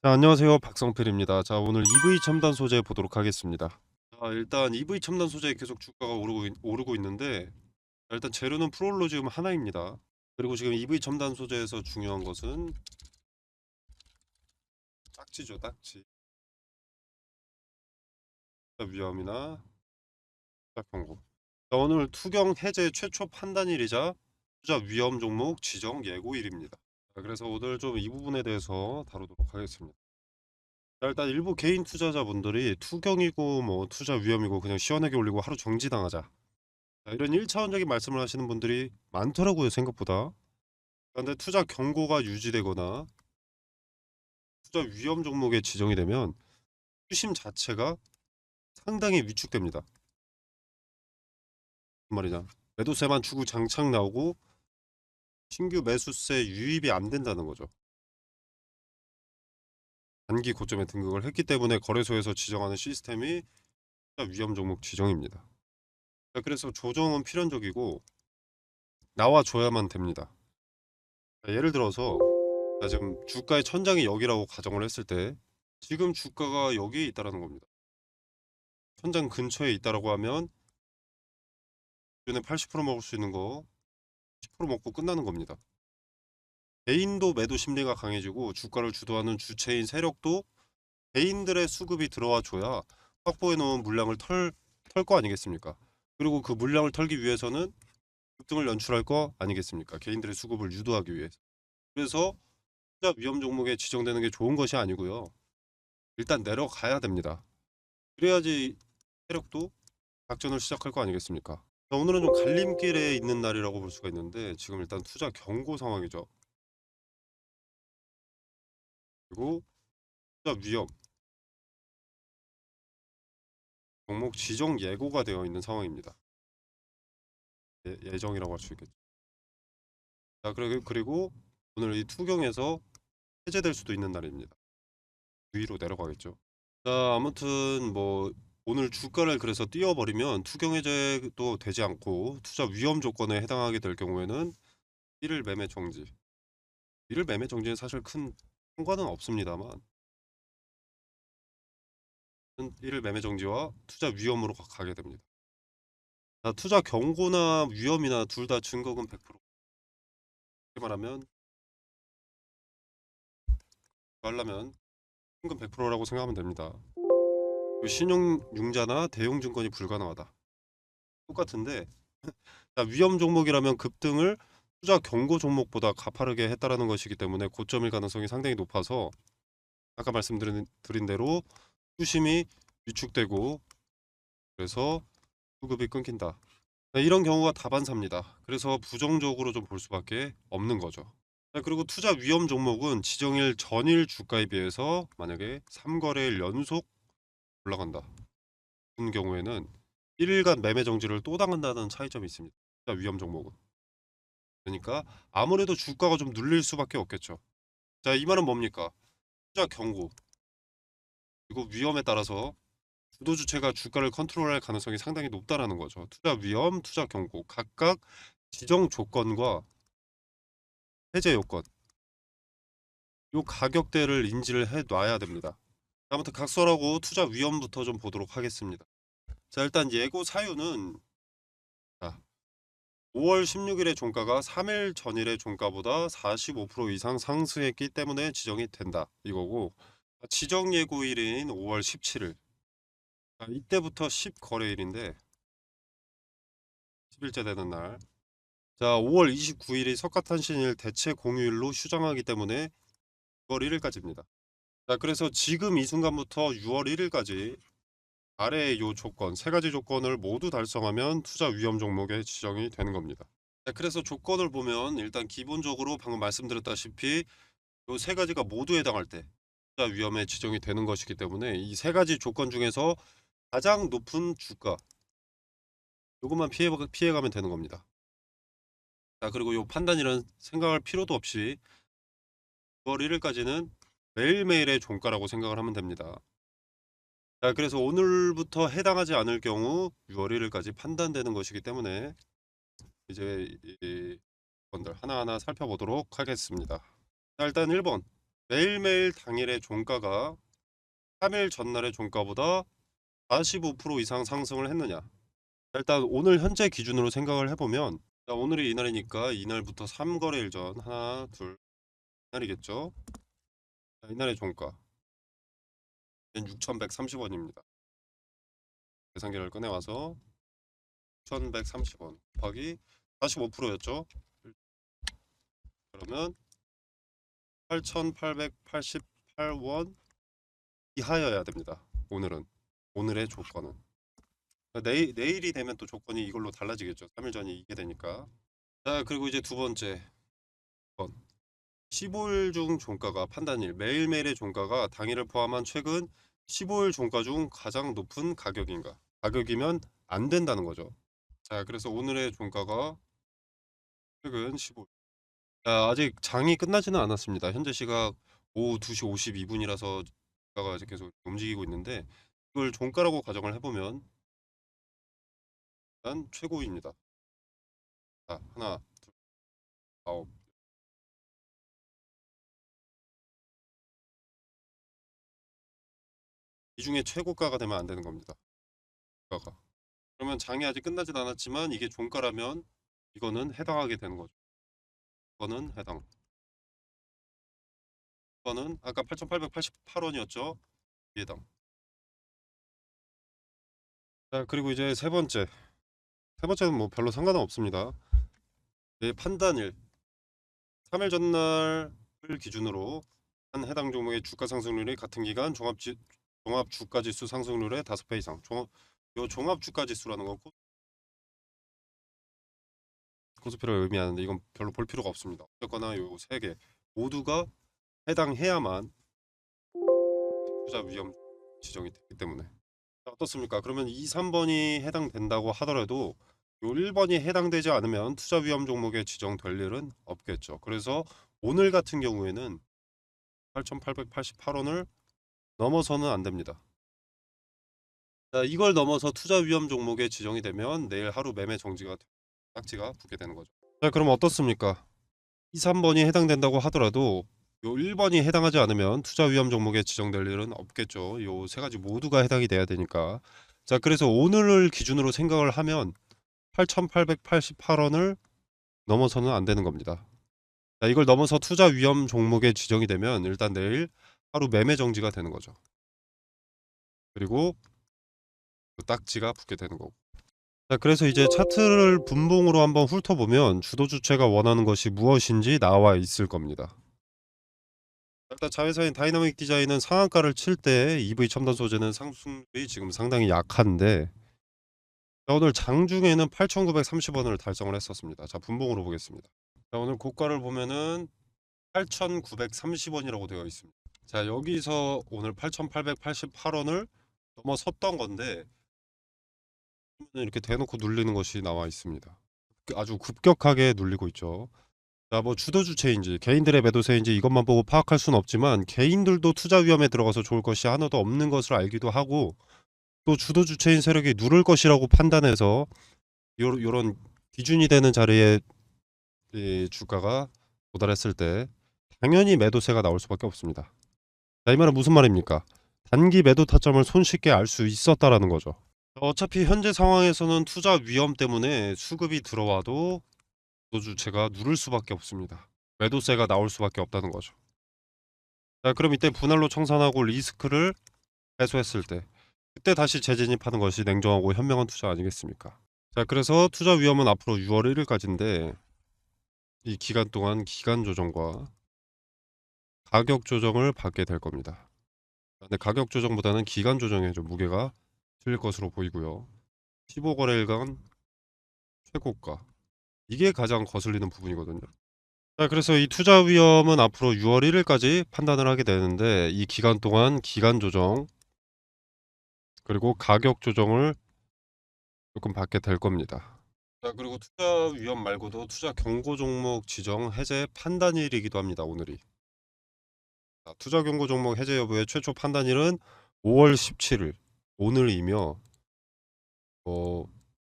자, 안녕하세요. 박성필입니다. 자, 오늘 EV 첨단 소재 보도록 하겠습니다. 자, 일단 EV 첨단 소재 계속 주가가 오르고 있는데, 자, 일단 재료는 프롤로 지금 하나입니다. 그리고 지금 EV 첨단 소재에서 중요한 것은 딱지죠, 딱지. 위험이나 투자 경고. 자, 오늘 투경 해제 최초 판단일이자 투자 위험 종목 지정 예고일입니다. 자, 그래서 오늘 좀 이 부분에 대해서 다루도록 하겠습니다. 자, 일단 일부 개인 투자자분들이 투경이고 뭐 투자 위험이고 그냥 시원하게 올리고 하루 정지당하자, 자, 이런 1차원적인 말씀을 하시는 분들이 많더라고요, 생각보다. 그런데 투자 경고가 유지되거나 투자 위험 종목에 지정이 되면 수심 자체가 상당히 위축됩니다. 무슨 말이냐? 매도세만 주고 장착 나오고 신규 매수세 유입이 안 된다는 거죠. 단기 고점에 등극을 했기 때문에 거래소에서 지정하는 시스템이 투자 위험 종목 지정입니다. 자, 그래서 조정은 필연적이고 나와줘야만 됩니다. 자, 예를 들어서, 자, 지금 주가의 천장이 여기라고 가정을 했을 때 지금 주가가 여기에 있다라는 겁니다. 천장 근처에 있다라고 하면 기존에 80% 먹을 수 있는 거 10% 먹고 끝나는 겁니다. 개인도 매도 심리가 강해지고 주가를 주도하는 주체인 세력도 개인들의 수급이 들어와 줘야 확보해 놓은 물량을 털 거 아니겠습니까? 그리고 그 물량을 털기 위해서는 급등을 연출할 거 아니겠습니까? 개인들의 수급을 유도하기 위해서. 그래서 투자 위험 종목에 지정되는 게 좋은 것이 아니고요. 일단 내려가야 됩니다. 그래야지 세력도 작전을 시작할 거 아니겠습니까? 자, 오늘은 좀 갈림길에 있는 날이라고 볼 수가 있는데 지금 일단 투자 경고 상황이죠. 그리고 투자 위험, 종목 지정 예고가 되어 있는 상황입니다. 예정이라고 할 수 있겠죠. 자, 그리고 오늘 이 투경에서 해제될 수도 있는 날입니다. 위로 내려가겠죠. 자, 아무튼 뭐 오늘 주가를 그래서 띄워버리면 투경 해제도 되지 않고 투자 위험 조건에 해당하게 될 경우에는 1일 매매 정지. 1일 매매 정지는 사실 큰 상관은 없습니다만 1일 매매 정지와 투자 위험으로 가게 됩니다. 자, 투자 경고나 위험이나 둘 다 증거금 100%. 이렇게 말하면 하려면 현금 100%라고 생각하면 됩니다. 신용융자나 대용증권이 불가능하다. 똑같은데, 자, 위험 종목이라면 급등을 투자 경고 종목보다 가파르게 했다라는 것이기 때문에 고점일 가능성이 상당히 높아서 아까 말씀드린 대로 수심이 위축되고 그래서 수급이 끊긴다. 네, 이런 경우가 다반사입니다. 그래서 부정적으로 좀 볼 수밖에 없는 거죠. 네, 그리고 투자 위험 종목은 지정일 전일 주가에 비해서 만약에 3거래일 연속 올라간다. 그런 경우에는 1일간 매매 정지를 또 당한다는 차이점이 있습니다. 투자 위험 종목은. 그러니까 아무래도 주가가 좀 눌릴 수밖에 없겠죠. 자, 이 말은 뭡니까? 투자 경고 그리고 위험에 따라서 주도 주체가 주가를 컨트롤할 가능성이 상당히 높다라는 거죠. 투자 위험, 투자 경고 각각 지정 조건과 해제 요건, 요 가격대를 인지를 해 놔야 됩니다. 아무튼 각설하고 투자 위험부터 좀 보도록 하겠습니다. 자, 일단 예고 사유는, 자, 5월 16일의 종가가 3일 전일의 종가보다 45% 이상 상승했기 때문에 지정이 된다 이거고, 지정 예고일인 5월 17일, 이때부터 10거래일인데 10일째 되는 날, 자, 5월 29일이 석가탄신일 대체 공휴일로 휴장하기 때문에 6월 1일까지입니다. 자, 그래서 지금 이 순간부터 6월 1일까지 아래의 요 조건 세 가지 조건을 모두 달성하면 투자 위험 종목에 지정이 되는 겁니다. 자, 그래서 조건을 보면 일단 기본적으로 방금 말씀드렸다시피 요 세 가지가 모두 해당할 때 투자 위험에 지정이 되는 것이기 때문에 이 세 가지 조건 중에서 가장 높은 주가 요것만 피해가면 되는 겁니다. 자, 그리고 요 판단이란 생각할 필요도 없이 9월 1일까지는 매일매일의 종가라고 생각을 하면 됩니다. 자, 그래서 오늘부터 해당하지 않을 경우 6월 1일까지 판단되는 것이기 때문에 이제 이 건들 하나하나 살펴보도록 하겠습니다. 자, 일단 1번 매일매일 당일의 종가가 3일 전날의 종가보다 45% 이상 상승을 했느냐. 일단 오늘 현재 기준으로 생각을 해보면, 자, 오늘이 이날이니까 이날부터 3거래일 전 하나 둘 이날이겠죠. 자, 이날의 종가 6,130원입니다. 계산기를 꺼내와서 6,130원 곱하기 45%였죠. 그러면 8,888원 이하여야 됩니다. 오늘의 조건은. 내일이 되면 또 조건이 이걸로 달라지겠죠. 3일 전이 이게 되니까. 자, 그리고 이제 두 번째 건. 15일 중 종가가 판단일, 매일매일의 종가가 당일을 포함한 최근 15일 종가 중 가장 높은 가격인가? 가격이면 안 된다는 거죠. 자, 그래서 오늘의 종가가 최근 15일. 자, 아직 장이 끝나지는 않았습니다. 현재 시각 오후 2시 52분이라서 주가가 아직 계속 움직이고 있는데, 이걸 종가라고 가정을 해보면 일단 최고입니다. 자, 하나, 둘, 아홉. 이 중에 최고가가 되면 안 되는 겁니다. 주가가. 그러면 장이 아직 끝나진 않았지만 이게 종가라면 이거는 해당하게 되는 거죠. 이거는 해당. 이거는 아까 8,888원이었죠. 해당. 자, 그리고 이제 세 번째. 세 번째는 뭐 별로 상관은 없습니다. 판단일 3일 전날을 기준으로 한 해당 종목의 주가 상승률이 같은 기간 종합 주가 지수 상승률의 5배 이상. 종합 주가 지수라는 건 코스피를 의미하는데 이건 별로 볼 필요가 없습니다. 어쨌거나 요 세 개 모두가 해당해야만 투자 위험 지정이 되기 때문에. 자, 어떻습니까? 그러면 2, 3번이 해당된다고 하더라도 요 1번이 해당되지 않으면 투자 위험 종목에 지정될 일은 없겠죠. 그래서 오늘 같은 경우에는 8,888원을 넘어서는 안 됩니다. 자, 이걸 넘어서 투자 위험 종목에 지정이 되면 내일 하루 매매 정지가 딱지가 붙게 되는 거죠. 자, 그럼 어떻습니까? 2, 3번이 해당된다고 하더라도 요 1번이 해당하지 않으면 투자 위험 종목에 지정될 일은 없겠죠. 요 세 가지 모두가 해당이 돼야 되니까. 자, 그래서 오늘을 기준으로 생각을 하면 8,888원을 넘어서는 안 되는 겁니다. 자, 이걸 넘어서 투자 위험 종목에 지정이 되면 일단 내일 하루 매매 정지가 되는 거죠. 그리고 그 딱지가 붙게 되는 거고. 자, 그래서 이제 차트를 분봉으로 한번 훑어보면 주도 주체가 원하는 것이 무엇인지 나와 있을 겁니다. 일단 자회사인 다이나믹 디자인은 상한가를 칠 때 EV 첨단 소재는 상승률이 지금 상당히 약한데, 자, 오늘 장중에는 8,930원을 달성을 했었습니다. 자, 분봉으로 보겠습니다. 자, 오늘 고가를 보면은 8,930원이라고 되어 있습니다. 자, 여기서 오늘 8,888원을 넘어섰던 건데 이렇게 대놓고 눌리는 것이 나와 있습니다. 아주 급격하게 눌리고 있죠. 자, 뭐 주도 주체인지 개인들의 매도세인지 이것만 보고 파악할 수는 없지만 개인들도 투자 위험에 들어가서 좋을 것이 하나도 없는 것을 알기도 하고, 또 주도 주체인 세력이 누를 것이라고 판단해서 요런 기준이 되는 자리에 이 주가가 도달했을 때 당연히 매도세가 나올 수밖에 없습니다. 자, 이 말은 무슨 말입니까? 단기 매도 타점을 손쉽게 알 수 있었다라는 거죠. 어차피 현재 상황에서는 투자 위험 때문에 수급이 들어와도 주도 주체가 누를 수밖에 없습니다. 매도세가 나올 수밖에 없다는 거죠. 자, 그럼 이때 분할로 청산하고 리스크를 해소했을 때 그때 다시 재진입하는 것이 냉정하고 현명한 투자 아니겠습니까? 자, 그래서 투자 위험은 앞으로 6월 1일까지인데 이 기간 동안 기간 조정과 가격 조정을 받게 될 겁니다. 근데 가격 조정보다는 기간 조정에 좀 무게가 실릴 것으로 보이고요. 15거래일간 최고가, 이게 가장 거슬리는 부분이거든요. 자, 그래서 이 투자 위험은 앞으로 6월 1일까지 판단을 하게 되는데 이 기간 동안 기간 조정 그리고 가격 조정을 조금 받게 될 겁니다. 자, 그리고 투자 위험 말고도 투자 경고 종목 지정 해제 판단일이기도 합니다. 오늘이. 자, 투자 경고 종목 해제 여부의 최초 판단일은 5월 17일 오늘이며,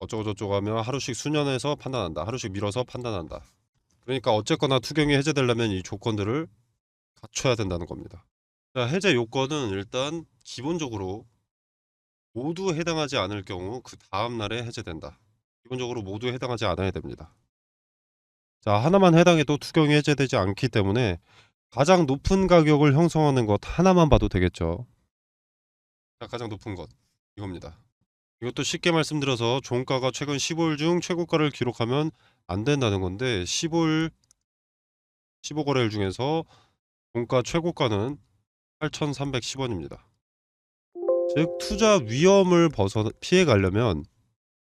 어쩌고저쩌고 하면 하루씩 수년해서 판단한다, 하루씩 밀어서 판단한다. 그러니까 어쨌거나 투경이 해제되려면 이 조건들을 갖춰야 된다는 겁니다. 자, 해제 요건은 일단 기본적으로 모두 해당하지 않을 경우 그 다음 날에 해제된다. 기본적으로 모두 해당하지 않아야 됩니다. 자, 하나만 해당해도 투경이 해제되지 않기 때문에 가장 높은 가격을 형성하는 것 하나만 봐도 되겠죠. 자, 가장 높은 것 이겁니다. 이것도 쉽게 말씀드려서 종가가 최근 15일 중 최고가를 기록하면 안 된다는 건데 15거래일 중에서 종가 최고가는 8,310원입니다. 즉 투자 위험을 피해 가려면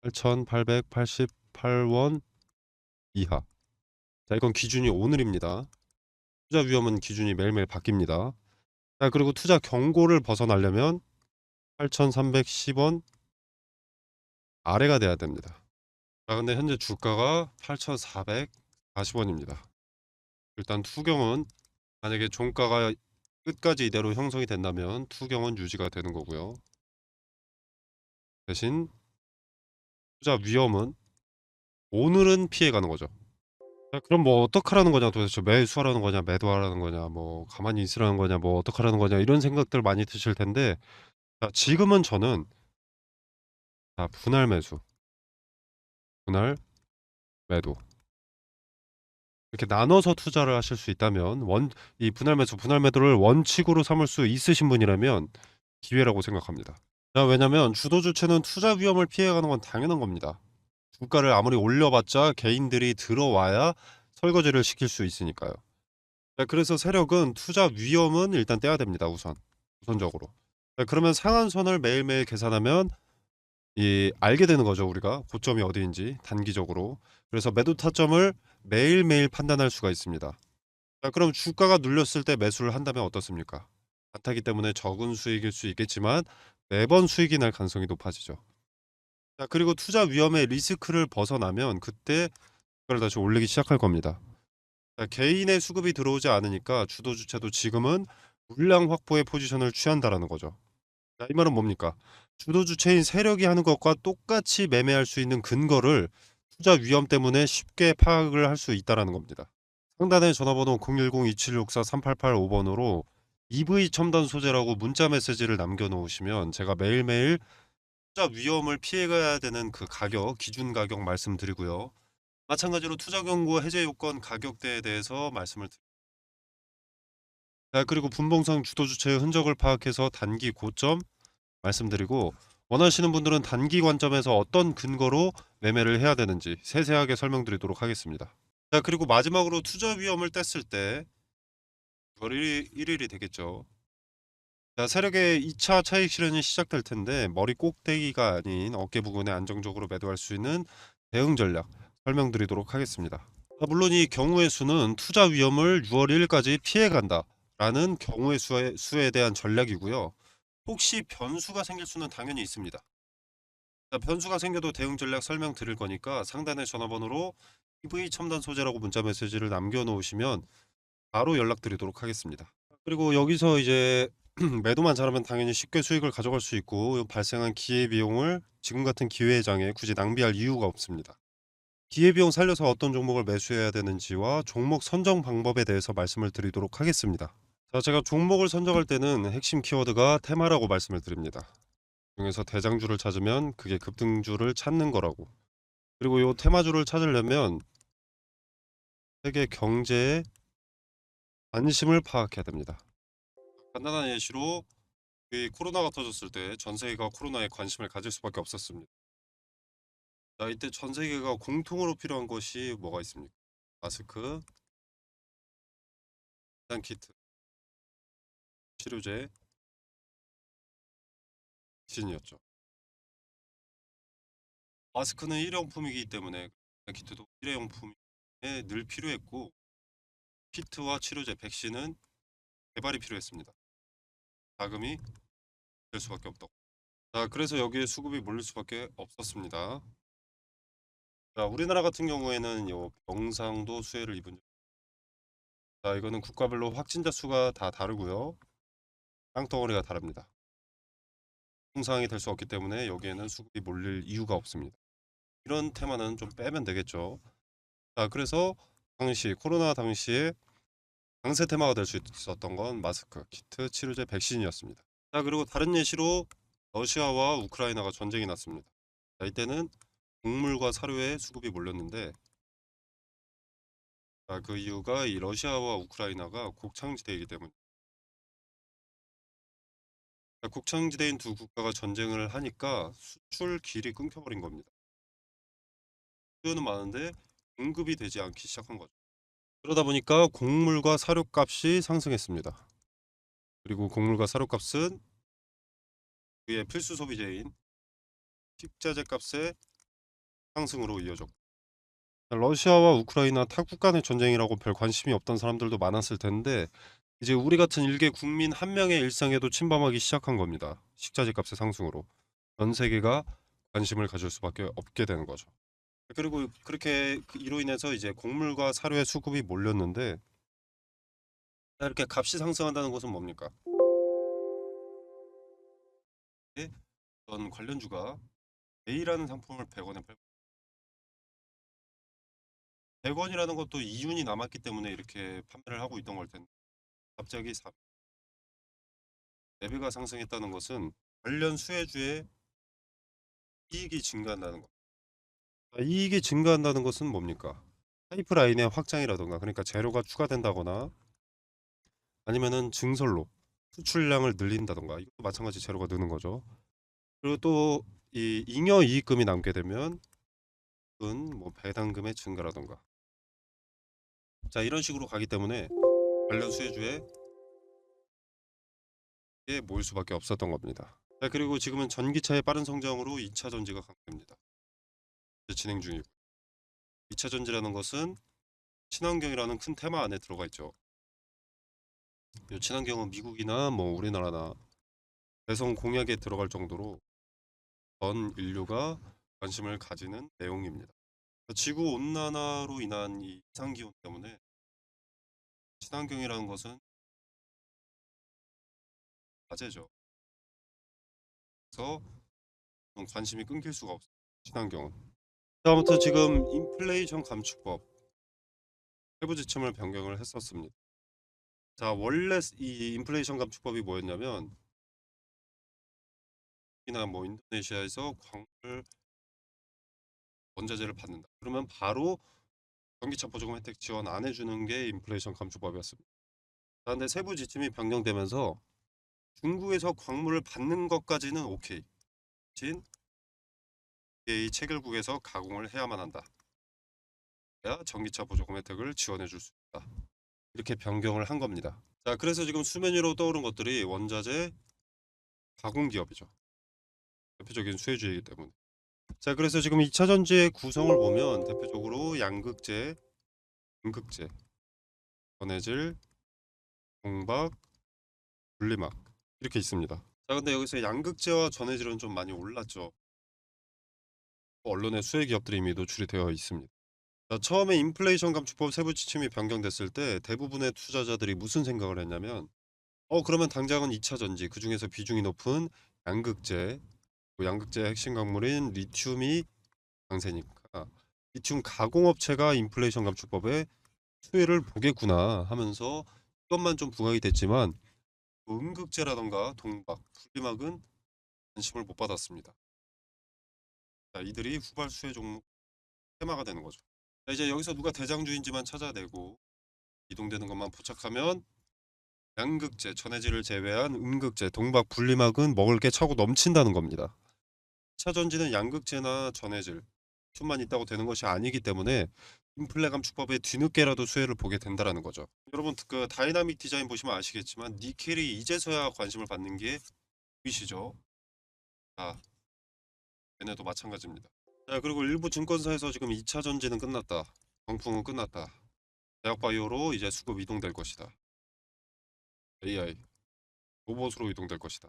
8,888원 이하. 자, 이건 기준이 오늘입니다. 투자 위험은 기준이 매일매일 바뀝니다. 자, 그리고 투자 경고를 벗어나려면 8,310원 아래가 돼야 됩니다. 자, 근데 현재 주가가 8,440원입니다. 일단 투경은 만약에 종가가 끝까지 이대로 형성이 된다면 투경은 유지가 되는 거고요. 대신 투자 위험은 오늘은 피해가는 거죠. 자, 그럼 뭐 어떡하라는 거냐 도대체, 매수하라는 거냐 매도하라는 거냐 뭐 가만히 있으라는 거냐 뭐 어떡하라는 거냐 이런 생각들 많이 드실 텐데, 자, 지금은 저는 분할 매수, 분할 매도 이렇게 나눠서 투자를 하실 수 있다면, 이 분할 매수 분할 매도를 원칙으로 삼을 수 있으신 분이라면 기회라고 생각합니다. 자, 왜냐면 주도 주체는 투자 위험을 피해가는 건 당연한 겁니다. 주가를 아무리 올려봤자 개인들이 들어와야 설거지를 시킬 수 있으니까요. 자, 그래서 세력은 투자 위험은 일단 떼야 됩니다. 우선적으로. 자, 그러면 상한선을 매일매일 계산하면 알게 되는 거죠. 우리가 고점이 어디인지 단기적으로. 그래서 매도 타점을 매일매일 판단할 수가 있습니다. 자, 그럼 주가가 눌렸을 때 매수를 한다면 어떻습니까? 안타기 때문에 적은 수익일 수 있겠지만 매번 수익이 날 가능성이 높아지죠. 자, 그리고 투자 위험의 리스크를 벗어나면 그때 주가를 다시 올리기 시작할 겁니다. 자, 개인의 수급이 들어오지 않으니까 주도 주체도 지금은 물량 확보의 포지션을 취한다라는 거죠. 자, 이 말은 뭡니까? 주도 주체인 세력이 하는 것과 똑같이 매매할 수 있는 근거를 투자 위험 때문에 쉽게 파악을 할 수 있다라는 겁니다. 상단의 전화번호 010-2764-3885번으로 EV 첨단 소재라고 문자 메시지를 남겨놓으시면 제가 매일매일 투자 위험을 피해가야 되는 그 가격, 기준 가격 말씀드리고요. 마찬가지로 투자 경고 해제 요건 가격대에 대해서 말씀을 드립니다. 자, 그리고 분봉상 주도 주체의 흔적을 파악해서 단기 고점 말씀드리고, 원하시는 분들은 단기 관점에서 어떤 근거로 매매를 해야 되는지 세세하게 설명드리도록 하겠습니다. 자, 그리고 마지막으로 투자 위험을 뗐을 때 9월 1일이 되겠죠. 자, 세력의 2차 차익 실현이 시작될 텐데 머리 꼭대기가 아닌 어깨 부근에 안정적으로 매도할 수 있는 대응 전략 설명드리도록 하겠습니다. 자, 물론 이 경우의 수는 투자 위험을 6월 1일까지 피해간다라는 경우의 수에 대한 전략이고요. 혹시 변수가 생길 수는 당연히 있습니다. 자, 변수가 생겨도 대응 전략 설명드릴 거니까 상단의 전화번호로 EV 첨단 소재라고 문자 메시지를 남겨놓으시면 바로 연락드리도록 하겠습니다. 그리고 여기서 이제 매도만 잘하면 당연히 쉽게 수익을 가져갈 수 있고, 발생한 기회비용을 지금 같은 기회장에 굳이 낭비할 이유가 없습니다. 기회비용 살려서 어떤 종목을 매수해야 되는지와 종목 선정 방법에 대해서 말씀을 드리도록 하겠습니다. 자, 제가 종목을 선정할 때는 핵심 키워드가 테마라고 말씀을 드립니다. 중에서 대장주를 찾으면 그게 급등주를 찾는 거라고. 그리고 이 테마주를 찾으려면 세계 경제의 관심을 파악해야 됩니다. 간단한 예시로 이 코로나가 터졌을 때 전 세계가 코로나에 관심을 가질 수밖에 없었습니다. 자, 이때 전 세계가 공통으로 필요한 것이 뭐가 있습니까? 마스크, 진단키트, 치료제, 백신이었죠. 마스크는 일회용품이기 때문에 진단키트도 일회용품에 늘 필요했고, 키트와 치료제, 백신은 개발이 필요했습니다. 자금이 될 수밖에 없다고. 자, 그래서 여기에 수급이 몰릴 수밖에 없었습니다. 자, 우리나라 같은 경우에는 요 경상도 수해를 입은, 자, 이거는 국가별로 확진자 수가 다 다르고요. 땅덩어리가 다릅니다. 통상이 될 수 없기 때문에 여기에는 수급이 몰릴 이유가 없습니다. 이런 테마는 좀 빼면 되겠죠. 자, 그래서 당시 코로나 당시에 강세 테마가 될 수 있었던 건 마스크, 키트, 치료제, 백신이었습니다. 자, 그리고 다른 예시로 러시아와 우크라이나가 전쟁이 났습니다. 자, 이때는 곡물과 사료의 수급이 몰렸는데, 자, 그 이유가 이 러시아와 우크라이나가 곡창지대이기 때문에, 자, 곡창지대인 두 국가가 전쟁을 하니까 수출 길이 끊겨버린 겁니다. 수요는 많은데 공급이 되지 않기 시작한 거죠. 그러다 보니까 곡물과 사료값이 상승했습니다. 그리고 곡물과 사료값은 그의 필수 소비재인 식자재 값의 상승으로 이어졌고, 러시아와 우크라이나 타국 간의 전쟁이라고 별 관심이 없던 사람들도 많았을 텐데 이제 우리 같은 일개 국민 한 명의 일상에도 침범하기 시작한 겁니다. 식자재 값의 상승으로 전 세계가 관심을 가질 수밖에 없게 되는 거죠. 그리고 그렇게 이로 인해서 이제 곡물과 사료의 수급이 몰렸는데, 이렇게 값이 상승한다는 것은 뭡니까? 예? 어떤 관련주가 A라는 상품을 100원에 팔고 100원이라는 것도 이윤이 남았기 때문에 이렇게 판매를 하고 있던 걸 텐데 갑자기 4배가 상승했다는 것은 관련 수혜주의 이익이 증가한다는 것. 이익이 증가한다는 것은 뭡니까? 파이프라인의 확장이라던가, 그러니까 재료가 추가된다거나 아니면은 증설로 수출량을 늘린다던가, 이것도 마찬가지 재료가 느는 거죠. 그리고 또 이 잉여 이익금이 남게 되면 뭐 배당금의 증가라던가, 자, 이런 식으로 가기 때문에 관련 수혜주에 모일 수밖에 없었던 겁니다. 자, 그리고 지금은 전기차의 빠른 성장으로 2차 전지가 강세입니다. 진행 중이고, 2차 전지라는 것은 친환경이라는 큰 테마 안에 들어가 있죠. 이 친환경은 미국이나 뭐 우리나라나 대성 공약에 들어갈 정도로 전 인류가 관심을 가지는 내용입니다. 지구 온난화로 인한 이 이상 기온 때문에 친환경이라는 것은 과제죠. 그래서 관심이 끊길 수가 없어요. 친환경은. 아무튼 지금 인플레이션 감축법 세부 지침을 변경을 했었습니다. 자, 원래 이 인플레이션 감축법이 뭐였냐면, 이나 뭐 인도네시아에서 광물 원자재를 받는다. 그러면 바로 전기차 보조금 혜택 지원 안 해주는 게 인플레이션 감축법이었습니다. 그런데 세부 지침이 변경되면서 중국에서 광물을 받는 것까지는 오케이. 대신 이 체결국에서 가공을 해야만 한다. 그래야 전기차 보조금 혜택을 지원해 줄 수 있다. 이렇게 변경을 한 겁니다. 자, 그래서 지금 수면 위로 떠오른 것들이 원자재 가공 기업이죠. 대표적인 수혜주이기 때문에. 자, 그래서 지금 2차 전지의 구성을 보면 대표적으로 양극재, 음극재, 전해질, 동박, 분리막 이렇게 있습니다. 자, 근데 여기서 양극재와 전해질은 좀 많이 올랐죠. 언론의 수혜 기업들이 이미 노출이 되어 있습니다. 자, 처음에 인플레이션 감축법 세부 지침이 변경됐을 때 대부분의 투자자들이 무슨 생각을 했냐면, 그러면 당장은 2차 전지, 그중에서 비중이 높은 양극재, 양극재의 핵심 광물인 리튬이 강세니까 리튬 가공업체가 인플레이션 감축법에 수혜를 보겠구나 하면서 이것만 좀 부각이 됐지만, 음극재라던가 동박, 분리막은 관심을 못 받았습니다. 자, 이들이 후발 수혜 종목 테마가 되는 거죠. 자, 이제 여기서 누가 대장주인지만 찾아내고 이동되는 것만 포착하면 양극재, 전해질을 제외한 음극재, 동박, 분리막은 먹을 게 차고 넘친다는 겁니다. 차전지는 양극재나 전해질, 틈만 있다고 되는 것이 아니기 때문에 인플레 감축법에 뒤늦게라도 수혜를 보게 된다는 거죠. 여러분 그 다이나믹 디자인 보시면 아시겠지만 니켈이 이제서야 관심을 받는 게 보이시죠? 자, 얘네도 마찬가지입니다. 자, 그리고 일부 증권사에서 지금 2차 전지는 끝났다. 광풍은 끝났다. 대학바이오로 이제 수급 이동될 것이다. AI, 로봇으로 이동될 것이다.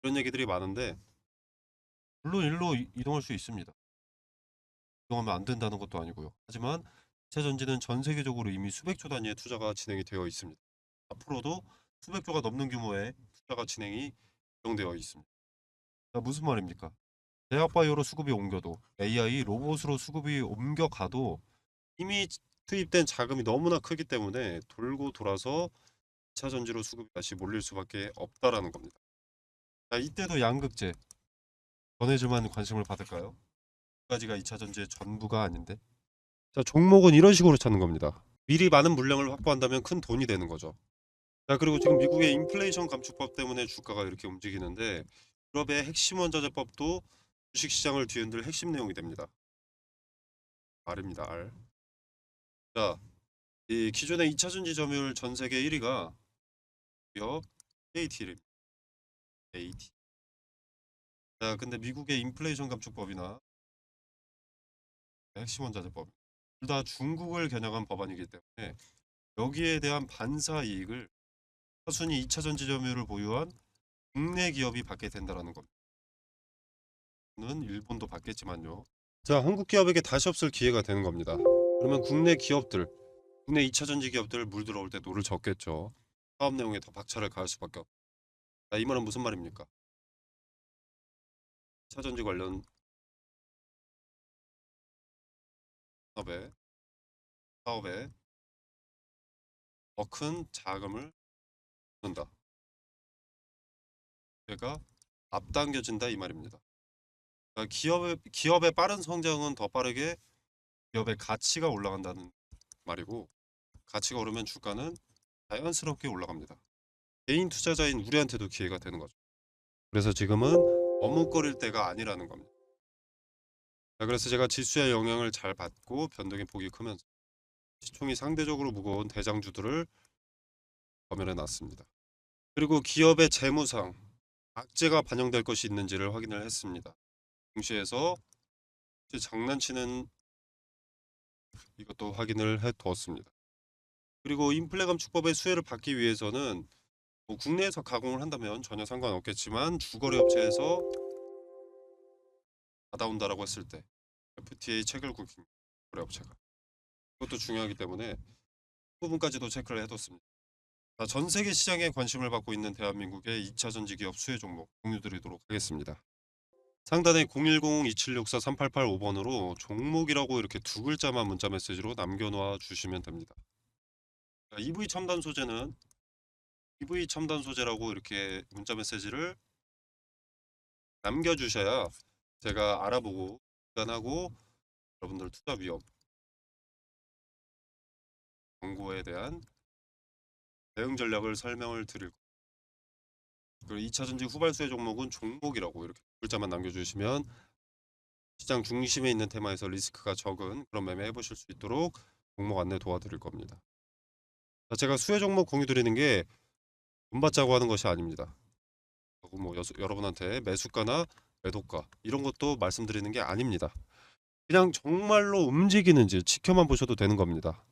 이런 얘기들이 많은데 물론 일로 이동할 수 있습니다. 이동하면 안 된다는 것도 아니고요. 하지만 2차 전지는 전 세계적으로 이미 수백 조 단위의 투자가 진행이 되어 있습니다. 앞으로도 수백 조가 넘는 규모의 투자가 진행이 예정되어 있습니다. 자, 무슨 말입니까? 대학바이오로 수급이 옮겨도 AI, 로봇으로 수급이 옮겨가도 이미 투입된 자금이 너무나 크기 때문에 돌고 돌아서 2차 전지로 수급이 다시 몰릴 수밖에 없다라는 겁니다. 자, 이때도 양극재 전해주만 관심을 받을까요? 두 가지가 2차 전지의 전부가 아닌데. 자, 종목은 이런 식으로 찾는 겁니다. 미리 많은 물량을 확보한다면 큰 돈이 되는 거죠. 자, 그리고 지금 미국의 인플레이션 감축법 때문에 주가가 이렇게 움직이는데 유럽의 핵심 원자재법도 주식시장을 뒤흔들 핵심 내용이 됩니다. R입니다. R. 자, 이 기존의 2차 전지 점유율 전 세계 1위가 기업 KT입니다. KT. 자, 근데 미국의 인플레이션 감축법이나 핵심 원자재법 둘 다 중국을 겨냥한 법안이기 때문에 여기에 대한 반사 이익을 순위 2차 전지 점유율을 보유한 국내 기업이 받게 된다라는 겁니다. 는 일본도 받겠지만요. 자, 한국 기업에게 다시 없을 기회가 되는 겁니다. 그러면 국내 기업들, 국내 2차 전지 기업들 물 들어올 때 노를 젓겠죠. 사업 내용에 더 박차를 가할 수밖에 없다. 자, 이 말은 무슨 말입니까? 2차 전지 관련 사업에 더 큰 자금을 넣는다. 그러니까 앞당겨진다 이 말입니다. 그러니까 기업의 빠른 성장은 더 빠르게 기업의 가치가 올라간다는 말이고 가치가 오르면 주가는 자연스럽게 올라갑니다. 개인 투자자인 우리한테도 기회가 되는 거죠. 그래서 지금은 머뭇거릴 때가 아니라는 겁니다. 자, 그래서 제가 지수의 영향을 잘 받고 변동의 폭이 크면서 시총이 상대적으로 무거운 대장주들을 검열해 놨습니다. 그리고 기업의 재무상, 악재가 반영될 것이 있는지를 확인을 했습니다. 동시에서 장난치는 이것도 확인을 해 두었습니다. 그리고 인플레 감축법의 수혜를 받기 위해서는 뭐 국내에서 가공을 한다면 전혀 상관없겠지만 주거래 업체에서 받아온다라고 했을 때 FTA 체결 국인 거래 업체가 그것도 중요하기 때문에 그 부분까지도 체크를 해뒀습니다. 자, 전 세계 시장에 관심을 받고 있는 대한민국의 2차 전지 기업 수혜 종목 공유드리도록 하겠습니다. 상단에 010-2764-3885번으로 종목이라고 이렇게 두 글자만 문자 메시지로 남겨놓아 주시면 됩니다. 자, EV 첨단 소재라고 이렇게 문자 메시지를 남겨주셔야 제가 알아보고 판단하고 여러분들 투자 위험 정보에 대한 대응 전략을 설명을 드릴 거예요. 그리고 2차 전지 후발수의 종목은 종목이라고 이렇게 글자만 남겨주시면 시장 중심에 있는 테마에서 리스크가 적은 그런 매매 해보실 수 있도록 종목 안내 도와드릴 겁니다. 자, 제가 수혜 종목 공유 드리는 게 돈 받자고 하는 것이 아닙니다. 그리고 뭐 여러분한테 매수가나 매도가 이런 것도 말씀드리는 게 아닙니다. 그냥 정말로 움직이는지 지켜만 보셔도 되는 겁니다.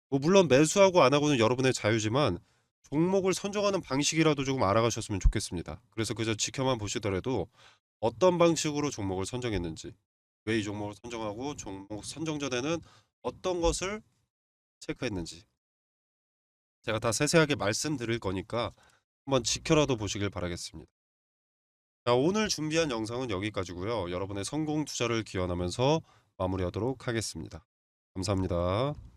뭐 물론 매수하고 안 하고는 여러분의 자유지만 종목을 선정하는 방식이라도 조금 알아가셨으면 좋겠습니다. 그래서 그저 지켜만 보시더라도 어떤 방식으로 종목을 선정했는지, 왜 이 종목을 선정하고 종목 선정 전에는 어떤 것을 체크했는지 제가 다 세세하게 말씀드릴 거니까 한번 지켜라도 보시길 바라겠습니다. 자, 오늘 준비한 영상은 여기까지고요. 여러분의 성공 투자를 기원하면서 마무리하도록 하겠습니다. 감사합니다.